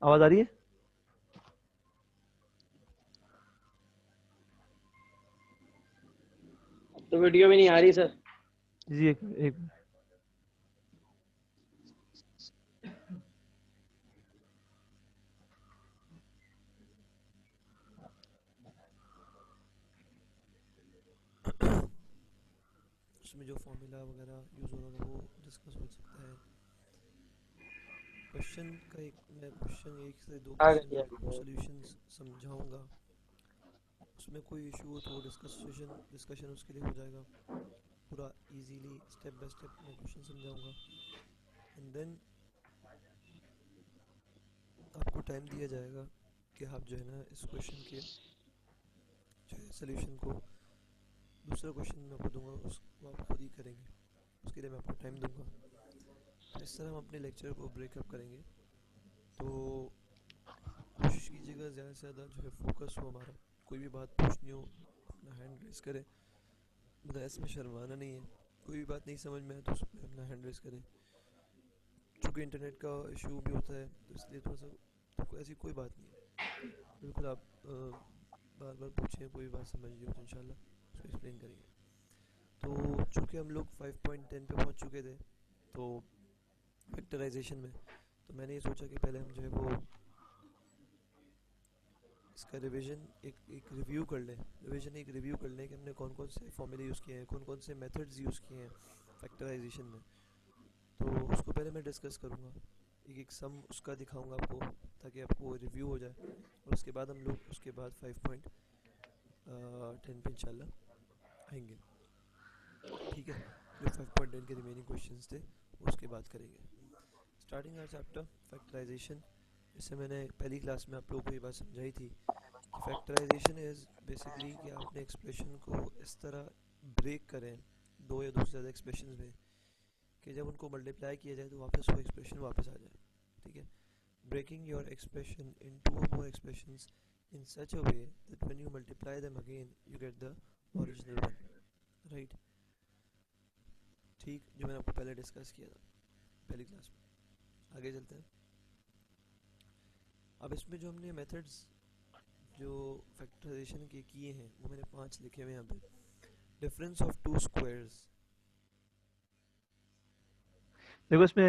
आवाज आ रही है? तो वीडियो में नहीं आ रही सर। जी एक एक उसमें जो फॉर्मूला वगैरह यूज़ हो रहा था वो डिस्कस हो सकता है। क्वेश्चन का मैं क्वेश्चन एक से दो आ क्वेश्चन गया आपको सॉल्यूशंस समझाऊंगा। उसमें कोई इशू हो तो वो डिस्कशन उसके लिए हो जाएगा। पूरा इजीली स्टेप बाय स्टेप मैं क्वेश्चन समझाऊंगा। एंड देन आपको टाइम दिया जाएगा कि आप जो है ना इस क्वेश्चन के जो है सोल्यूशन को, दूसरा क्वेश्चन मैं आपको दूंगा उसको आप खुद ही करेंगे, उसके लिए मैं आपको टाइम दूंगा। तो इस तरह हम अपने लेक्चर को ब्रेकअप करेंगे। तो कोशिश कीजिएगा ज़्यादा से ज़्यादा जो है फोकस हो हमारा। कोई भी बात पूछनी हो अपना हैंड रेस करें, मतलब इसमें शर्माना नहीं है। कोई भी बात नहीं समझ में आए तो उसमें अपना हैंड रेस करें। चूँकि इंटरनेट का इशू भी होता है तो इसलिए थोड़ा सा, तो ऐसी कोई बात नहीं है। बिल्कुल आप बार बार पूछें, कोई बात समझ नहीं हो तो इंशाल्लाह उसको एक्सप्लेन करेंगे। तो चूँकि हम लोग 5.10 पे पहुँच चुके थे तो फैक्टराइजेशन में, तो मैंने ये सोचा कि पहले हम जो है वो इसका रिवीजन एक रिव्यू कर लें। एक रिव्यू कर लें कि हमने कौन कौन से फॉर्मूले यूज़ किए हैं, कौन कौन से मेथड्स यूज़ किए हैं फैक्टराइजेशन में। तो उसको पहले मैं डिस्कस करूँगा, एक एक सम उसका दिखाऊंगा आपको ताकि आपको रिव्यू हो जाए। और उसके बाद हम लोग उसके बाद 5.10 पे इंशाल्लाह आएंगे। ठीक है, जो 5.10 के रिमेनिंग क्वेश्चंस थे उसके बाद करेंगे। Starting our chapter factorisation. इससे मैंने पहली क्लास में आप लोगों को ये बात समझाई थी कि फैक्टराइजेशन इज़ बेसिकली कि आप अपने एक्सप्रेशन को इस तरह ब्रेक करें दो या दो से ज़्यादा एक्सप्रेशन में कि जब उनको मल्टीप्लाई किया जाए तो वापस वो एक्सप्रेशन वापस आ जाए। ठीक है, breaking your expression in two or more expressions in such a way that when you multiply them again you get the original one, right? ठीक, जो मैंने आपको पहले डिस्कस किया था पहली क्लास में। आगे चलते हैं। अब इसमें जो हमने मेथड्स जो फैक्टराइजेशन के किए हैं वो मैंने 5 लिखे हुए हैं यहाँ पे। Difference of to squares. देखो इसमें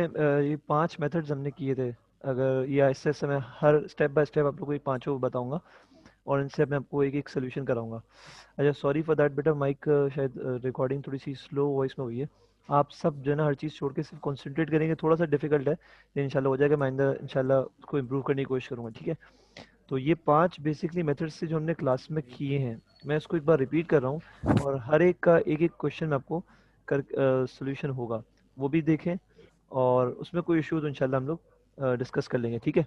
ये 5 मेथड्स हमने किए थे। अगर या इससे मैं हर स्टेप बाय स्टेप आप लोगों को ये पांचों बताऊंगा और इनसे मैं आपको एक एक सोल्यूशन कराऊंगा। अच्छा सॉरी फॉर दैट बेटा, माइक शायद रिकॉर्डिंग थोड़ी सी स्लो वॉइस में हुई है। आप सब जो है ना हर चीज़ छोड़ के सिर्फ कंसंट्रेट करेंगे, थोड़ा सा डिफिकल्ट है लेकिन इंशाल्लाह हो जाएगा। मैं इंशाल्लाह उसको इम्प्रूव करने की कोशिश करूंगा, ठीक है। तो ये 5 बेसिकली मेथड्स से जो हमने क्लास में किए हैं, मैं इसको एक बार रिपीट कर रहा हूँ और हर एक का एक एक क्वेश्चन में आपको कर सोल्यूशन होगा, वो भी देखें। और उसमें कोई इशू तो इंशाल्लाह हम लोग डिस्कस कर लेंगे, ठीक है।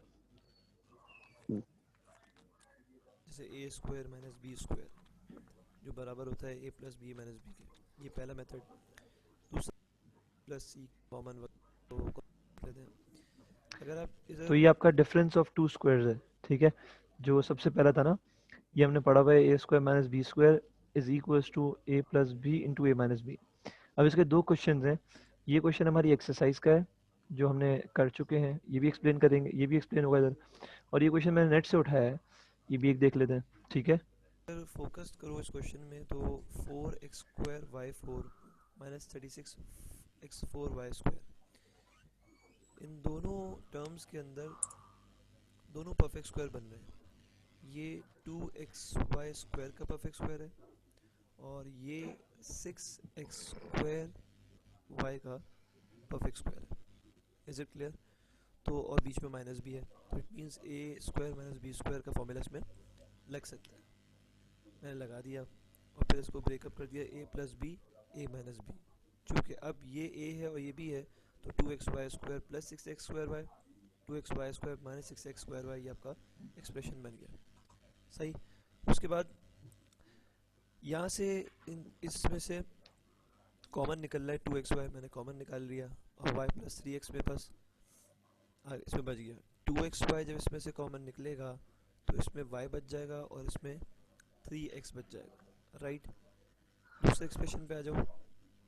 जैसे ए स्क्वायर माइनस बी स्क्वायर जो बराबर होता है ए प्लस बी माइनस बी के, ये पहला मेथड। दूसरा प्लस सी कॉमन तो लेते हैं। अगर आप तो इधर ये आपका डिफरेंस ऑफ टू स्क्वायर्स है, ठीक है। जो सबसे पहला था ना, ये हमने पढ़ा हुआ है A square minus B square is equals to A plus B into A minus B. अब इसके दो क्वेश्चन हैं। ये क्वेश्चन हमारी एक्सरसाइज का है जो हमने कर चुके हैं, ये भी एक्सप्लेन करेंगे, ये भी एक्सप्लेन होगा इधर। और ये क्वेश्चन मैंने नेट से उठाया है, ये भी एक देख लेते हैं, ठीक है। फोकस करो इस क्वेश्चन में तो 4x² y4 minus 36x4 y² इन दोनों टर्म्स के अंदर दोनों परफेक्ट स्क्वायर बन रहे हैं। ये 2xy² का परफेक्ट स्क्वायर है और ये 6x² y का परफेक्ट स्क्वायर है। Is it clear? तो और बीच में माइनस भी है तो it means A square minus B square का फॉर्मूला इसमें लग सकता है। मैंने लगा दिया और फिर इसको ब्रेकअप कर दिया ए प्लस बी ए माइनस बी। चूँकि अब ये ए है और ये बी है तो 2xy² plus 6x² y, 2xy² minus 6x² y, ये आपका एक्सप्रेशन बन गया। सही। उसके बाद यहाँ से इसमें से कॉमन निकल रहा है 2xy, मैंने कॉमन निकाल लिया और y प्लस 3x मेरे पास इसमें बच गया। 2xy जब इसमें से कॉमन निकलेगा तो इसमें y बच जाएगा और इसमें 3x बच जाएगा, राइट। दूसरे एक्सप्रेशन पे आ जाओ।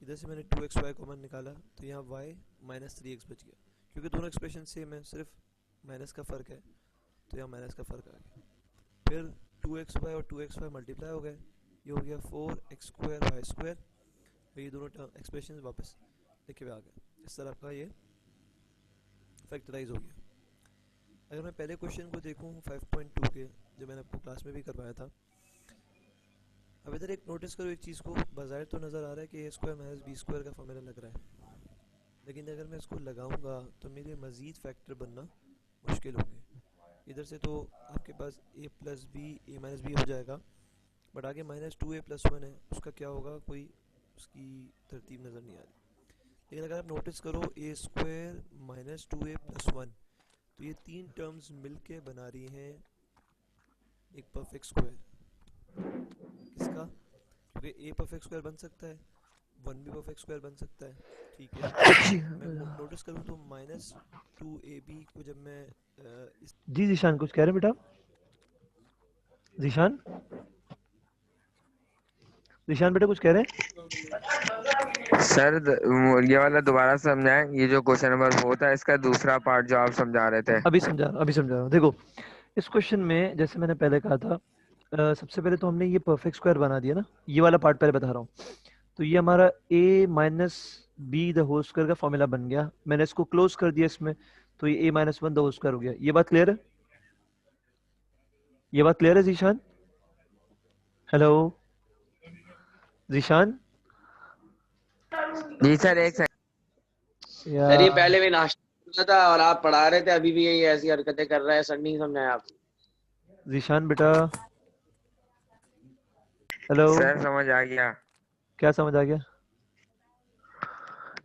इधर से मैंने 2xy कॉमन निकाला तो यहाँ y माइनस 3x बच गया। क्योंकि दोनों एक्सप्रेशन सेम है, सिर्फ माइनस का फ़र्क है तो यहाँ माइनस का फ़र्क आ गया। फिर 2xy और 2xy मल्टीप्लाई हो गए, ये हो गया 4x² y², और ये दोनों टर्म एक्सप्रेशन वापस लिखे हुए आ गए। इस तरह आपका ये फैक्टराइज हो गया। अगर मैं पहले क्वेश्चन को देखूँ 5.2 के, जो मैंने आपको क्लास में भी करवाया था, अब इधर एक नोटिस करो एक चीज़ को, बाज़ाहिर तो नज़र आ रहा है कि a² - b² का फॉर्मूला लग रहा है, लेकिन अगर मैं इसको लगाऊंगा तो मेरे मज़ीद फैक्टर बनना मुश्किल होंगे। इधर से तो आपके पास a + b a - b हो जाएगा, बट आगे -2a + 1 है, उसका क्या होगा, कोई उसकी तरतीब नज़र नहीं आ रही। लेकिन अगर आप नोटिस करो a² - 2a + 1, तो ये तीन टर्म्स मिलके बना रही हैं एक परफेक्ट स्क्वायर। किसका? क्योंकि a परफेक्ट स्क्वायर बन सकता है, 1 भी परफेक्ट स्क्वायर बन सकता है, ठीक है। मैं नोटिस करूँ तो -2ab को जब मैं इस जी जीशान कुछ कह रहे हैं बेटा? जीशान जीशान बेटा कुछ कह रहे हैं? सर ये वाला दोबारा समझाएं, ये जो क्वेश्चन नंबर 4 था इसका दूसरा पार्ट जो आप समझा रहे थे। अभी समझा रहा हूँ। देखो इस क्वेश्चन में जैसे मैंने पहले कहा था, सबसे पहले तो हमने ये परफेक्ट स्क्वायर बना दिया ना, ये वाला पार्ट पहले बता रहा हूँ। तो ये हमारा a - b the whole square का फॉर्मूला बन गया, मैंने इसको क्लोज कर दिया इसमें, तो ये a - 1 द होल स्क्वायर हो गया। ये बात क्लियर है? ये बात क्लियर है जीशान? हेलो जीशान? जी सर, एक सेकंड। या सर ये पहले भी नाश्ता किया था और आप पढ़ा रहे थे, अभी भी यही ऐसी हरकतें कर रहे हैं सर, नहीं समझाया आप? जीशान बेटा, हेलो, सर समझ आ गया। क्या समझ आ गया?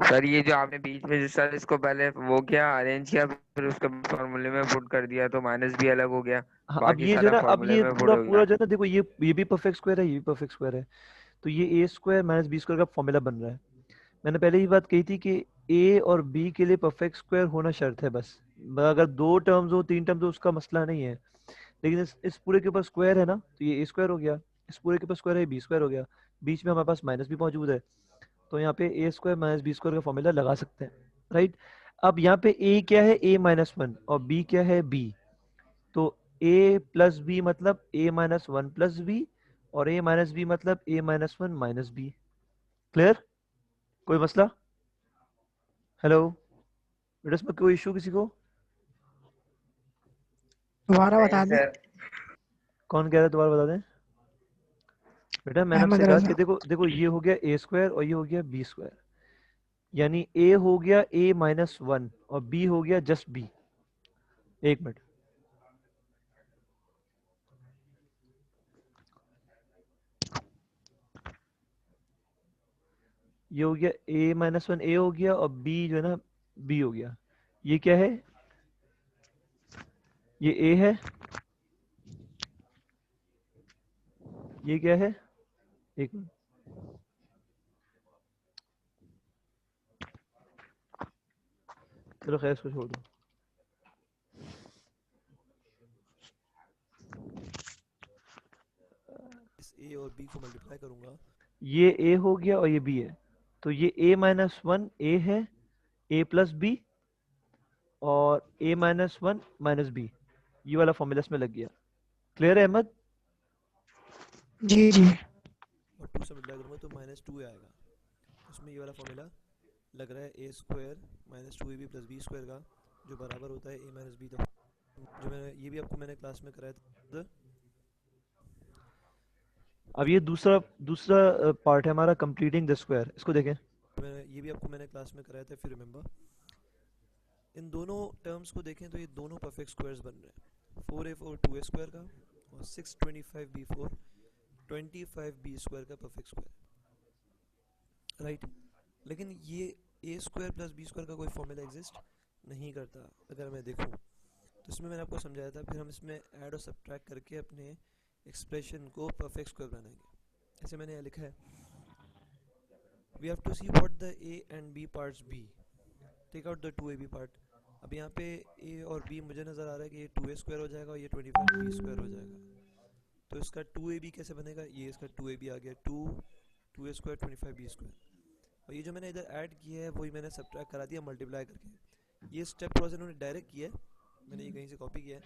सर ये जो आपने बीच में जो सर इसको पहले वो किया, अरेंज किया, फिर उसके फॉर्मूले में पुट कर दिया, तो माइनस भी अलग हो गया, हाँ, अब बाकी ये जो है सारा ना, अब फॉर्मूले ये में पुट पूरा हो पूरा गया। जो है ना, देखो ये भी परफेक्ट स्क्वायर है, ये भी परफेक्ट स्क्वायर है, तो ये a² - b² का फॉर्मूला बन रहा है। मैंने पहले ही बात कही थी कि a और b के लिए परफेक्ट स्क्वायर होना शर्त है बस, अगर 2 टर्म्स हो 3 टर्म्स हो उसका मसला नहीं है, लेकिन इस पूरे के ऊपर स्क्वायर है ना, तो ये a² हो गया, इस पूरे के ऊपर स्क्वायर है, b² हो गया, बीच में हमारे पास माइनस भी मौजूद है, तो यहाँ पे a² - b² का फॉर्मूला लगा सकते हैं, राइट। अब यहाँ पे a क्या है, a - 1, और b क्या है, b, तो a + b मतलब a - 1 + b, और a - b मतलब a - 1 - b। क्लियर? कोई मसला? हेलो बेटा, इसमें कोई इशू किसी को? दोबारा नहीं बता दें। सर। कौन कह रहा है दोबारा बता दें? बेटा मैंने अहमद आपसे कहा रजा। कि देखो देखो, ये हो गया a² और ये हो गया b², यानी a हो गया a - 1 और b हो गया जस्ट b। एक मिनट, ये हो गया a - 1 a हो गया, और b जो है ना b हो गया। ये क्या है, ये a है, ये क्या है, एक मिनट, चलो खैर इसको छोड़ दो। इस a और b को मल्टीप्लाई करूंगा, ये a हो गया और ये b है, तो ये a - 1 a है, a + b, और a - 1 - b, ये वाला फॉर्मूला इसमें लग गया। क्लियर है अहमद? जी जी। और 2 से मल्टीप्लाई करूंगा तो -2 आएगा, उसमें ये वाला फॉर्मूला लग रहा है a² - 2ab + b² का, जो बराबर होता है a - b, जो मैंने ये भी आपको मैंने क्लास में कराया था। अब ये दूसरा दूसरा पार्ट है हमारा, कंप्लीटिंग द स्क्वायर, इसको देखें। ये भी आपको मैंने क्लास में कराया था, फिर रिमेंबर इन दोनों टर्म्स को देखें तो ये दोनों परफेक्ट स्क्वायर्स बन रहे हैं, 4a4 2a² का, और 625b4 25b² का परफेक्ट स्क्वायर, राइट। लेकिन ये a² + b² का कोई फॉर्मूला एग्जिस्ट नहीं करता अगर मैं देखूं तो। इसमें मैंने आपको समझाया था, फिर हम इसमें ऐड और सब्ट्रैक्ट करके अपने एक्सप्रेशन को परफेक्ट स्क्वायर बनाएंगे। ऐसे मैंने लिखा है, we have to see what the a and b parts be, take out the 2ab part. अब यहाँ पे a और b मुझे नज़र आ रहा है कि ये 2a² हो जाएगा और ये 25b² हो जाएगा, तो इसका 2ab कैसे बनेगा, ये इसका 2ab आ गया, 2a² 25b², और ये जो मैंने इधर ऐड किया है वही मैंने सब्ट्रैक्ट करा दिया मल्टीप्लाई करके। ये स्टेप थोड़ा सा इन्होंने डायरेक्ट किया है, मैंने ये कहीं से कॉपी किया है,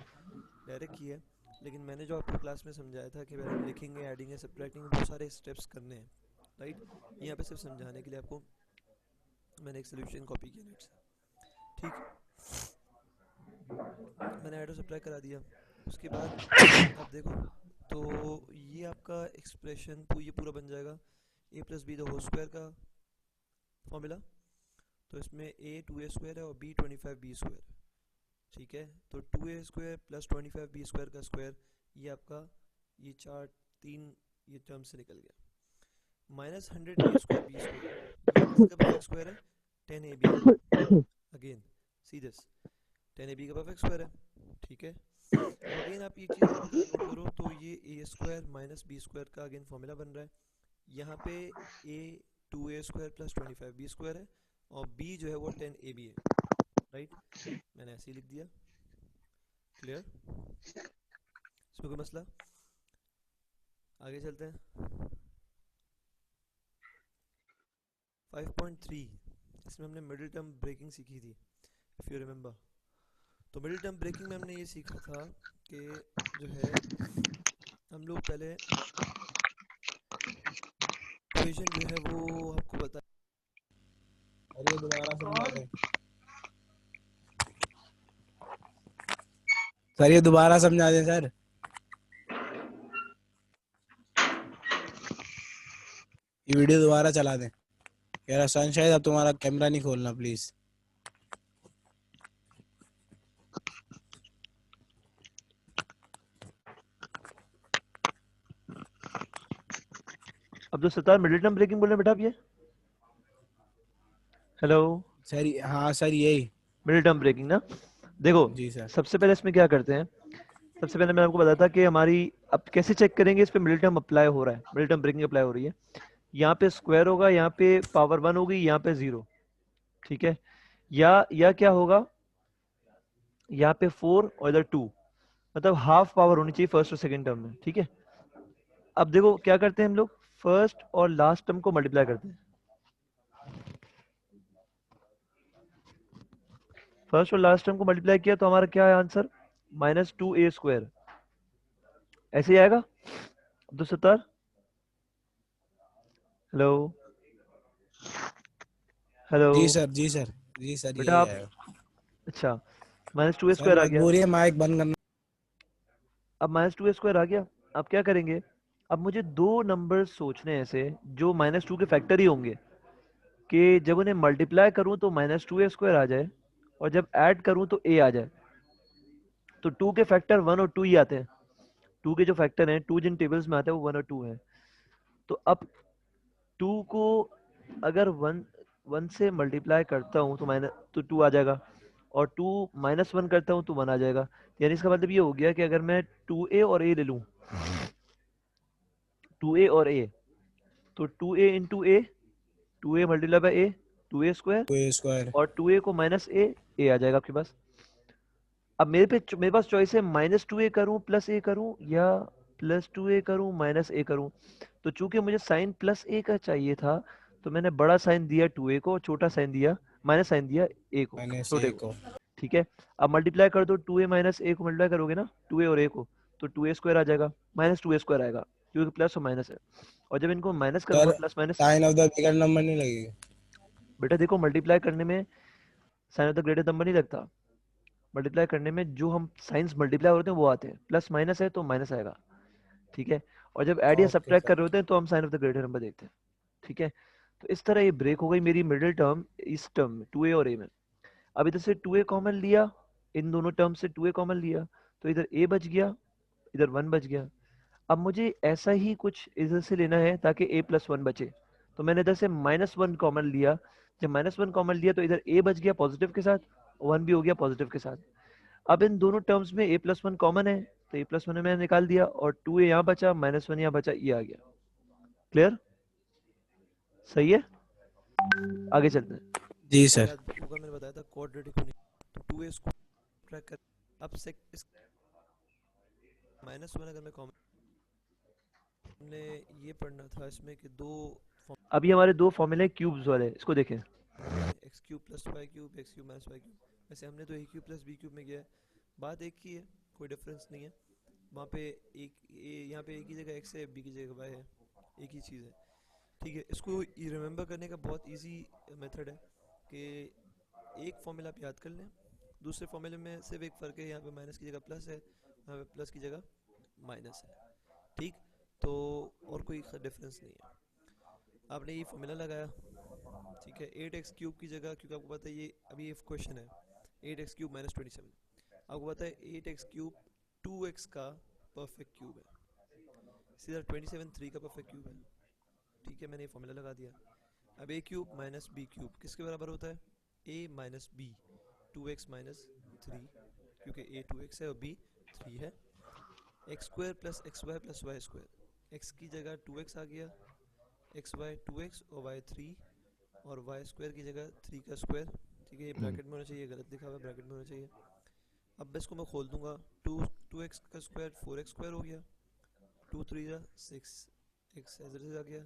डायरेक्ट किया है, लेकिन मैंने जो आपको क्लास में समझाया था कि हम लिखेंगे, एडिंग है, सब्ट्रैक्टिंग, बहुत सारे स्टेप्स करने हैं, राइट। यहाँ पे सिर्फ समझाने के लिए आपको मैंने एक सोल्यूशन कॉपी किया नेट से, ठीक। मैंने ऐड और सब्ट्रैक्ट करा दिया। उसके बाद अब देखो, तो ये आपका एक्सप्रेशन ये पूरा बन जाएगा a plus B the whole square का फॉर्मूला। तो इसमें a 2a स्क्वायर है और b 25b स्क्वायर, ठीक है। तो 2a square plus 25b square का स्क्वायर, ये आपका ये चार तीन ये टर्म से निकल गया, minus 100a square b square, ये किसका परफेक्ट स्क्वायर है, 10ab। Again see this 10ab का परफेक्ट स्क्वायर है, ठीक है। अब अगेन आप ये चीज़ नोट करो, तो ये a square minus b square का अगेन फॉर्मूला बन रहा है। यहाँ पे a 2a square plus 25b square है और b जो है वो 10ab है, राइट। मैंने ऐसे ही लिख दिया, क्लियर, इसमें कोई मसला। आगे चलते हैं 5.3, इसमें हमने मिडिल टर्म ब्रेकिंग सीखी थी, इफ़ यू रिमेंबर। तो मिडिल टर्म ब्रेकिंग में हमने ये सीखा था कि जो है हम लोग पहले इक्वेशन जो है वो आपको बता, अरे दोबारा समझा दें सर, ये दोबारा समझा दें सर। ये वीडियो दोबारा चला दें। कह रहा सनशाइन अब तुम्हारा कैमरा नहीं खोलना please. Abdul Sattar middle term breaking बोल रहे हैं बेटा आप ये? हेलो सर हाँ सर यही। मिडिल टर्म ब्रेकिंग ना। देखो जी सर। सबसे पहले इसमें क्या करते हैं, सबसे पहले मैं आपको बताता कि हमारी अब कैसे चेक करेंगे इस पे मिडिल टर्म अप्लाई हो रहा है, मिडिल टर्म ब्रेकिंग अप्लाई हो रही है। यहाँ पे स्क्वायर होगा, यहाँ पे पावर 1 होगी, यहाँ पे 0, ठीक है। या क्या होगा, यहाँ पे 4 और इधर 2, मतलब हाफ पावर होनी चाहिए फर्स्ट और सेकंड टर्म में, ठीक है। अब देखो क्या करते हैं हम लोग, फर्स्ट और लास्ट टर्म को मल्टीप्लाई करते हैं। फर्स्ट और लास्ट टर्म को मल्टीप्लाई किया तो हमारा क्या है आंसर, -2a स्क्वायर, ऐसे ही आएगा अब्दुल सत्तार। हेलो हेलो जी सर जी सर जी सर बेटा यही आप, आएगा। अच्छा -2a सर स्क्वायर आ गया। मजबूरी है माइक बंद करना। अब -2a स्क्वायर आ गया। अब क्या करेंगे, अब मुझे दो नंबर सोचने हैं ऐसे जो -2 के फैक्टर ही होंगे, कि जब उन्हें मल्टीप्लाई करूं तो -2a स्क्वायर आ जाए और जब ऐड करूं तो a आ जाए। तो 2 के फैक्टर 1 और 2 ही आते हैं, 2 के जो फैक्टर हैं, 2 जिन टेबल्स में आते हैं वो 1 और 2 हैं। तो अब 2 को अगर 1 से मल्टीप्लाई करता हूँ तो 2 आ जाएगा, और 2 -1 करता हूँ तो 1 आ जाएगा। यानी इसका मतलब ये हो गया कि अगर मैं 2a और a ले लूँ, 2a और a, तो 2a into A, 2a multiply by A, 2a square, A square. और 2a को -a आ जाएगा आपके पास। अब मेरे पास चॉइस है -2a करूं प्लस a करूं या +2a करूं -a करूं। तो चूंकि मुझे साइन +a का चाहिए था तो मैंने बड़ा साइन दिया 2a को और छोटा साइन दिया, माइनस साइन दिया a को, मैंने छोटे से को, को। ठीक है। अब मल्टीप्लाई कर दो 2a -a को, मल्टीप्लाई करोगे ना 2a और a को, तो 2a स्क्वायर आ जाएगा, -2a स्क्वायर आएगा, क्योंकि प्लस और माइनस है। और जब इनको माइनस करूंगा sir plus minus, sign of the bigger number नहीं लगेगा। बेटा देखो मल्टीप्लाई करने में sign of the greater number नहीं लगता, मल्टीप्लाई करने में जो हम साइंस मल्टीप्लाई होते हैं वो आते हैं, प्लस माइनस है तो माइनस आएगा, ठीक है। और जब ऐड या ओके सब्ट्रैक्ट कर सर। रहे होते हैं तो हम sign of the greater number देखते हैं, ठीक है। तो इस तरह ये ब्रेक हो गई मेरी मिडिल टर्म इस टर्म में 2a और a में। अब इधर से 2a कॉमन लिया, इन दोनों टर्म से 2a कॉमन लिया, तो इधर a बच गया, इधर 1 बच गया। अब मुझे ऐसा ही कुछ इधर से लेना है ताकि a+1 बचे, तो मैंने इधर से -1 कॉमन लिया। जब -1 कॉमन लिया तो इधर a बच गया पॉजिटिव के साथ, 1 भी हो गया पॉजिटिव के साथ। अब इन दोनों टर्म्स में a+1 कॉमन है, तो a+1 मैंने निकाल दिया और 2a यहाँ बचा, -1 यहाँ बचा, ये आ गया। क्लियर, सही है, आगे चलते हैं। जी आपको सर। याद होगा मैंने बताया था क्वाड्रेटिक होने, तो 2a स्क्वायर ट्रैक कर, अब से इस -1 अगर मैं कॉमन, हमने ये पढ़ना था इसमें कि दो अभी हमारे दो फॉर्मूले क्यूब्स वाले, इसको देखें। x³ + y³ x³ - y³, वैसे हमने तो a³ + b³ में किया है, बात एक ही है, कोई डिफरेंस नहीं है। वहाँ पे यहाँ पे एक ही जगह x है, b की जगह y है, एक ही चीज़ है। ठीक है, इसको रिमेंबर करने का बहुत इजी मेथड है कि एक फॉर्मूला आप याद कर लें, दूसरे फॉर्मूले में सिर्फ एक फ़र्क है, यहाँ पे माइनस की जगह प्लस है, यहाँ पे प्लस की जगह माइनस है। ठीक, तो और कोई डिफरेंस नहीं है। आपने ये फॉर्मूला लगाया, ठीक है, 8x क्यूब की जगह, क्योंकि आपको पता है ये अभी ये क्वेश्चन है 8x क्यूब माइनस 27, आपको पता है 8x क्यूब 2x का परफेक्ट क्यूब है, सीधा 27 3 का परफेक्ट क्यूब है। ठीक है, मैंने ये फॉर्मूला लगा दिया। अब a cube minus B cube किसके बराबर होता है? a minus B, 2x minus 3, क्योंकि a 2x है और b 3 है। X square plus X Y plus Y square, X की जगह 2x आ गया, एक्स वाई 2x और वाई 3, और वाई स्क्वायर की जगह 3 का स्क्वायर। ठीक है, ये ब्रैकेट में होना चाहिए, गलत लिखा हुआ है, ब्रैकेट में होना चाहिए। अब इसको मैं खोल दूंगा, 2x का स्क्वायर 4x स्क्वायर हो गया, 2 3 जा 6, x एज इट इज आ गया,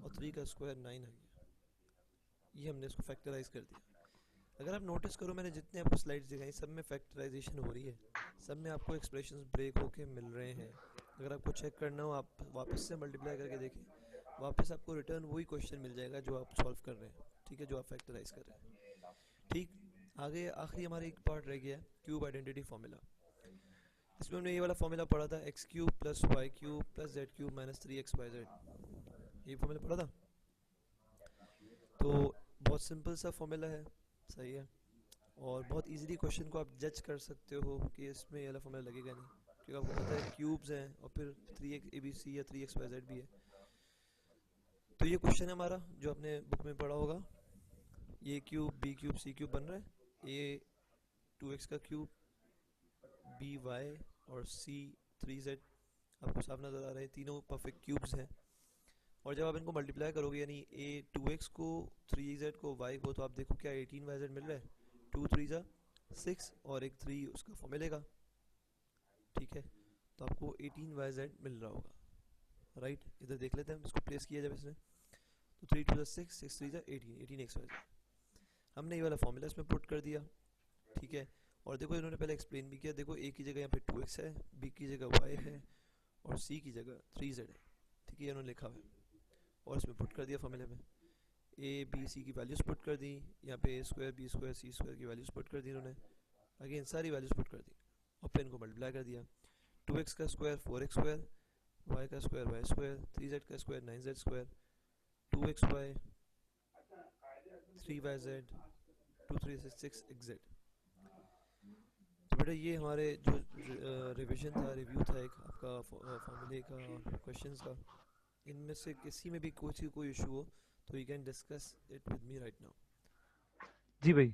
और 3 का स्क्वायर 9 आ गया। ये हमने इसको फैक्टराइज कर दिया। अगर आप नोटिस करो, मैंने जितने आपको स्लाइड्स दिखाई सब में फैक्टराइजेशन हो रही है, सब में आपको एक्सप्रेशंस ब्रेक होके मिल रहे हैं। अगर आपको चेक करना हो, आप वापस से मल्टीप्लाई करके देखें, वापस आपको रिटर्न वही क्वेश्चन मिल जाएगा जो आप सॉल्व कर रहे हैं। ठीक है, जो आप फैक्टराइज कर रहे हैं। ठीक, आगे आखिरी हमारा एक पार्ट रह गया है, क्यूब आइडेंटिटी फार्मूला। इसमें हमने ये वाला फार्मूला पढ़ा था, X cube plus Y cube plus Z cube minus 3xyz, ये फार्मूला पढ़ा था। तो बहुत सिंपल सा फार्मूला है, सही है, और बहुत इजीली क्वेश्चन को आप जज कर सकते हो कि इसमें ये वाला फार्मूला लगेगा नहीं, क्योंकि आपको पता है क्यूब्स हैं और फिर 3x या 3xyz भी है। तो ये क्वेश्चन है हमारा जो आपने बुक में पढ़ा होगा, ये cube B cube C cube बन रहा है, ए 2x का क्यूब, बी वाई और सी 3z, आपको साफ नज़र आ रहा है, तीनों परफेक्ट क्यूब्स हैं। और जब आप इनको मल्टीप्लाई करोगे, यानी ए 2x को 3z को y को, तो आप देखो क्या 18yz मिल रहा है, 2 3 जा 6 और एक 3 उसका फॉर्मूले का। ठीक है, तो आपको 18yz मिल रहा होगा, राइट। इधर देख लेते हैं, इसको प्लेस किया जब इसने, तो 3 2 6 6 3 18 18xyz, हमने ये वाला फॉर्मूला इसमें पुट कर दिया। ठीक है, और देखो इन्होंने पहले एक्सप्लेन भी किया, देखो ए की जगह यहाँ पे 2x है, बी की जगह y है, और सी की जगह 3z है। ठीक है, इन्होंने लिखा हुआ है और इसमें पुट कर दिया फॉर्मूले में, ए बी सी की वैल्यूज पुट कर दी, यहाँ पे ए स्क्वायर बी स्क्वायर सी स्क्वायर की वैल्यूज पुट कर दी इन्होंने, अगेन सारी वैल्यूज पुट कर दी, और फिर इनको मल्टीप्लाई कर दिया। 2x का स्क्वायर 4x स्क्वायर, y का स्क्वायर y स्क्वायर, 3z का square 9z square, 2xy 3yz 2 3 6 xz। तो बेटा ये हमारे जो रिवीजन था, रिव्यू था एक आपका फॉर्मूले का और क्वेश्चंस का। इनमें से किसी में भी कोई इशू हो तो you can discuss it with me right now. जी भाई,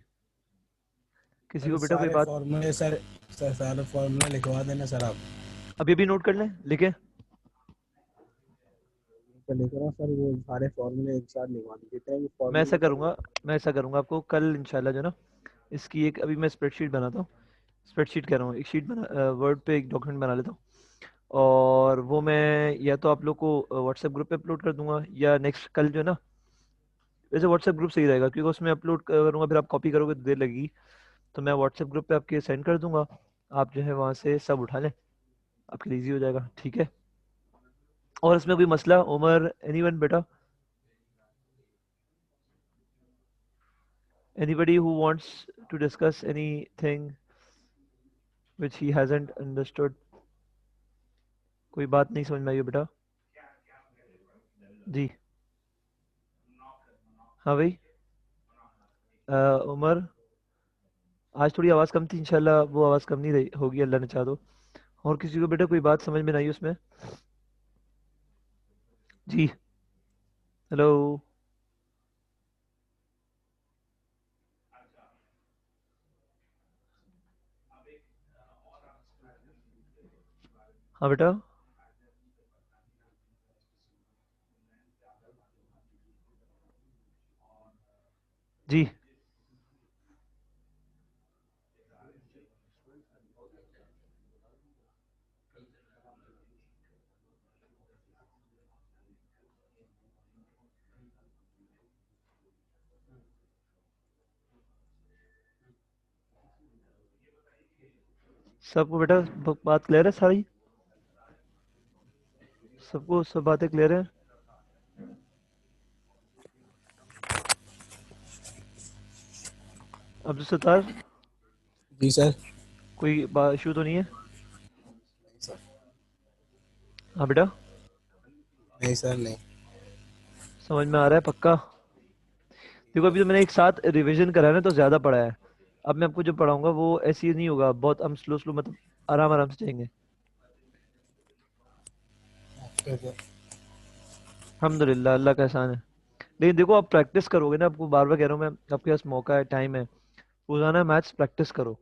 किसी को सर बेटा कोई सारे बात? फॉर्मूले सर सर सारे फॉर्मूले लिखवा देना सर आप। अभी अभी नोट कर लें, लिखे। तो लिख रहा हूँ सर, वो सारे फॉर्मूले एक साथ लिखवा दें, जितने भी मैं ऐसा फॉर्मूले सर। करूँगा, मैं ऐसा करूँगा, आपको कल इंशाल्लाह जो ना, इसकी एक अभी मैं स्प्रेडशीट बनाता हूँ, स्प्रेडशीट कह रहा हूँ, एक शीट बना, वर्ड पे एक डॉक्यूमेंट बना लेता हूँ, और वो मैं या तो आप लोग को व्हाट्सएप ग्रुप पे अपलोड कर दूंगा, या नेक्स्ट कल जो है ना, वैसे व्हाट्सएप ग्रुप सही रहेगा क्योंकि उसमें अपलोड करूंगा, फिर आप कॉपी करोगे तो देर लगेगी, तो मैं व्हाट्सएप ग्रुप पे आपके सेंड कर दूंगा, आप जो है वहाँ से सब उठा लें, आपके लिए ईजी हो जाएगा। ठीक है, और इसमें कोई मसला, उमर, एनीवन बेटा, anybody who wants to discuss anything which he hasn't understood? कोई बात नहीं समझ में आई हो बेटा? जी हाँ भाई, उमर, आज थोड़ी आवाज़ कम थी, इंशाल्लाह वो आवाज़ कम नहीं रही होगी, अल्लाह ने चाहा तो। और किसी को बेटा कोई बात समझ में नहीं आई उसमें? जी हेलो, हाँ बेटा, जी सबको बेटा बात क्लियर है सारी? सबको सब बातें क्लियर है? अब्दुल सत्तार, जी सर। कोई इशू तो नहीं है? सर हाँ बेटा, नहीं सर नहीं। समझ में आ रहा है पक्का? देखो अभी तो मैंने एक साथ रिवीजन करा है ना, तो ज्यादा पढ़ा है। अब मैं आपको जो पढ़ाऊंगा वो ऐसे नहीं होगा, बहुत हम स्लो स्लो मतलब आराम आराम से जाएंगे। Okay sir. अल्हम्दुलिल्लाह, अल्लाह का एहसान है। लेकिन देखो आप प्रैक्टिस करोगे ना, आपको बार बार कह रहा हूँ मैं, आपके पास मौका है, टाइम है, रोजाना मैथ्स प्रैक्टिस करो।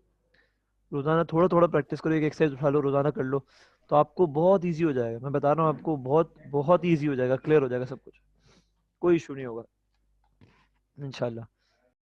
रोजाना थोड़ा थोड़ा प्रैक्टिस करो, एक एक्सरसाइज उठा लो, रोजाना कर लो, तो आपको बहुत इजी हो जाएगा। मैं बता रहा हूँ आपको, बहुत बहुत इजी हो जाएगा, क्लियर हो जाएगा सब कुछ, कोई इशू नहीं होगा इंशाल्लाह।